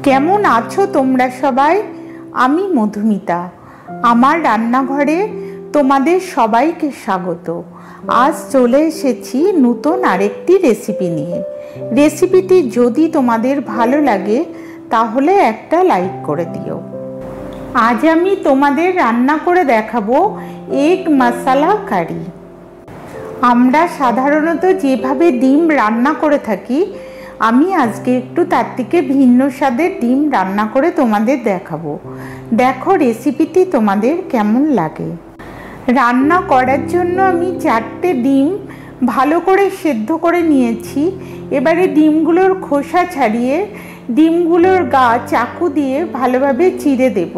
কেমন আছো তোমরা সবাই? আমি মধুমিতা। আমার রান্নাঘরে তোমাদের সবাইকে স্বাগত। আজ চলে এসেছি নতুন আরেকটি রেসিপি নিয়ে। রেসিপিটি যদি তোমাদের ভালো লাগে তাহলে একটা লাইক করে দিও। আজ আমি তোমাদের রান্না করে দেখাবো এগ মশলা কারি। আমরা সাধারণত যেভাবে ডিম রান্না করে থাকি, আমি আজকে একটু তার থেকে ভিন্ন স্বাদের ডিম রান্না করে তোমাদের দেখাবো। দেখো রেসিপিটি তোমাদের কেমন লাগে। রান্না করার জন্য আমি 4টে ডিম ভালো করে সেদ্ধ করে নিয়েছি। এবারে ডিমগুলোর খোসা ছাড়িয়ে ডিমগুলোর গা চাকু দিয়ে ভালোভাবে চিড়ে দেব,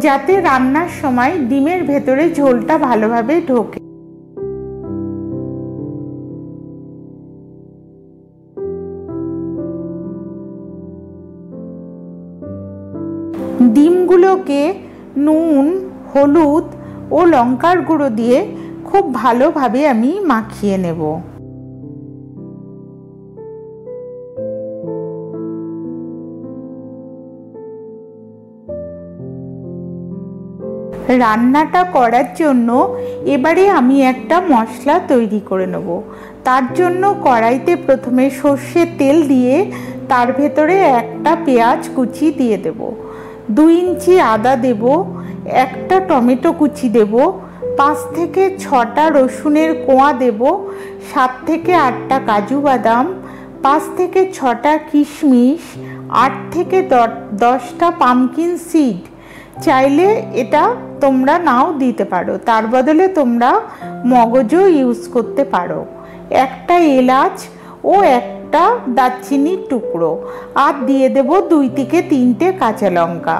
যাতে রান্নার সময় ডিমের ভেতরে ঝোলটা ভালোভাবে ঢোকে। ডিমগুলোকে নুন, হলুদ ও লঙ্কার গুঁড়ো দিয়ে খুব ভালোভাবে আমি মাখিয়ে নেব। রান্নাটা করার জন্য এবারে আমি একটা মশলা তৈরি করে নেব। তার জন্য কড়াইতে প্রথমে সর্ষের তেল দিয়ে তার ভেতরে একটা পেঁয়াজ কুচি দিয়ে দেব, 2 ইঞ্চি আদা দেব, একটা টমেটো কুচি দেব, 5 থেকে 6টা রসুনের কোয়া দেব, 7 থেকে 8টা কাজু বাদাম, 5 থেকে 6টা কিশমিশ, 8 থেকে 10টা পামকিন সিড। চাইলে এটা তোমরা নাও দিতে পারো, তার বদলে তোমরা মগজও ইউজ করতে পারো। একটা এলাচ ও একটা দারচিনির টুকরো, আর দিয়ে দেব 2 থেকে 3টে কাঁচা লঙ্কা।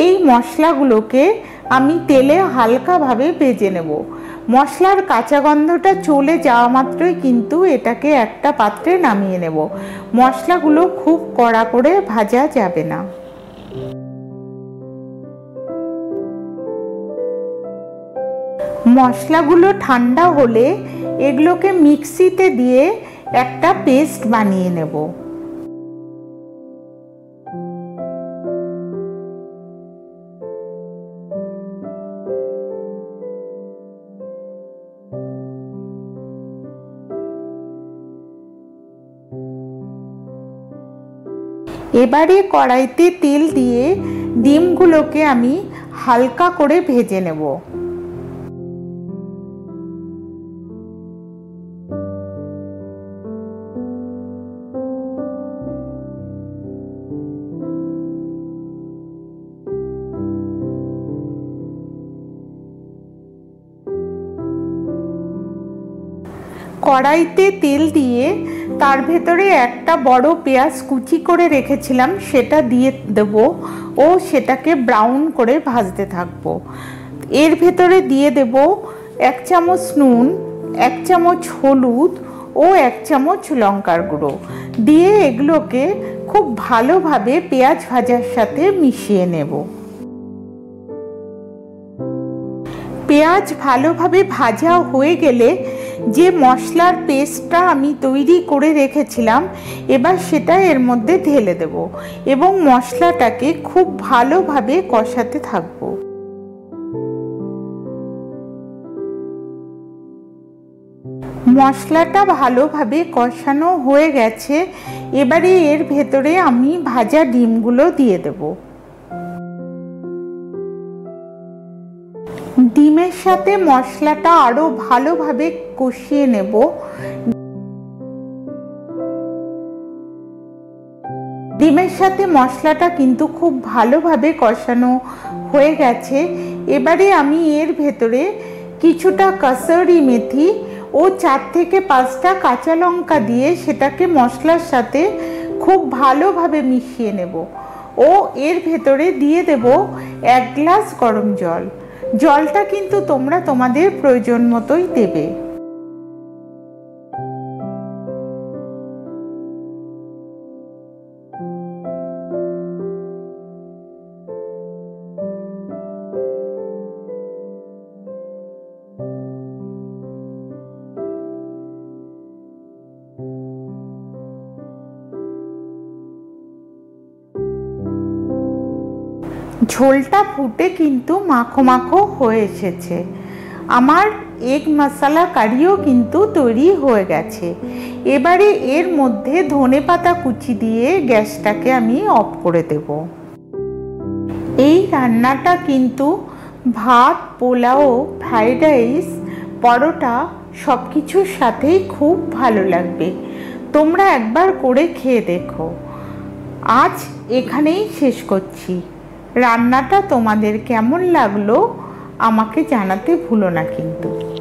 এই মশলাগুলোকে আমি তেলে হালকাভাবে ভেজে নেব। মশলার কাঁচা গন্ধটা চলে যাওয়া মাত্রই কিন্তু এটাকে একটা পাত্রে নামিয়ে নেব। মশলাগুলো খুব কড়া করে ভাজা যাবে না। মশলাগুলো ঠান্ডা হলে এগুলোকে মিক্সিতে দিয়ে একটা পেস্ট বানিয়ে নেব। এবারে কড়াইতে তেল দিয়ে ডিমগুলোকে আমি হালকা করে ভেজে নেব। কড়াইতে তেল দিয়ে তার ভেতরে একটা বড় পেঁয়াজ কুচি করে রেখেছিলাম সেটা দিয়ে দেব ও সেটাকে ব্রাউন করে ভাজতে থাকবো। এর ভেতরে দিয়ে দেব 1 চামচ নুন, 1 চামচ হলুদ ও 1 চামচ লঙ্কার গুঁড়ো দিয়ে এগুলোকে খুব ভালোভাবে পেঁয়াজ ভাজার সাথে মিশিয়ে নেব। পেঁয়াজ ভালোভাবে ভাজা হয়ে গেলে যে মশলার পেস্টটা আমি তৈরি করে রেখেছিলাম, এবার সেটা এর মধ্যে ঢেলে দেব এবং মশলাটাকে খুব ভালোভাবে কষাতে থাকব। মশলাটা ভালোভাবে কষানো হয়ে গেছে। এবারে এর ভেতরে আমি ভাজা ডিমগুলো দিয়ে দেব। ডিমের সাথে মশলাটা আরো ভালোভাবে কষিয়ে নেব। ডিমের সাথে মশলাটা কিন্তু খুব ভালোভাবে কষানো হয়ে গেছে। এবারে আমি এর ভেতরে কিছুটা কসুরি মেথি ও 4 থেকে 5টা কাঁচা লঙ্কা দিয়ে সেটাকে মশলার সাথে খুব ভালোভাবে মিশিয়ে নেব ও এর ভেতরে দিয়ে দেব 1 গ্লাস গরম জল। জলটা কিন্তু তোমরা তোমাদের প্রয়োজন মতোই দেবে। ঝোলটা ফুটে কিন্তু মাখো মাখো হয়ে এসেছে। আমার এগ মশলা কারিও কিন্তু তৈরি হয়ে গেছে। এবারে এর মধ্যে ধনেপাতা কুচি দিয়ে গ্যাসটাকে আমি অফ করে দেব। এই রান্নাটা কিন্তু ভাত, পোলাও, ফ্রাইড রাইস, পরোটা সব কিছুর সাথেই খুব ভালো লাগবে। তোমরা একবার করে খেয়ে দেখো। আজ এখানেই শেষ করছি। রান্নাটা তোমাদের কেমন লাগলো আমাকে জানাতে ভুলো না কিন্তু।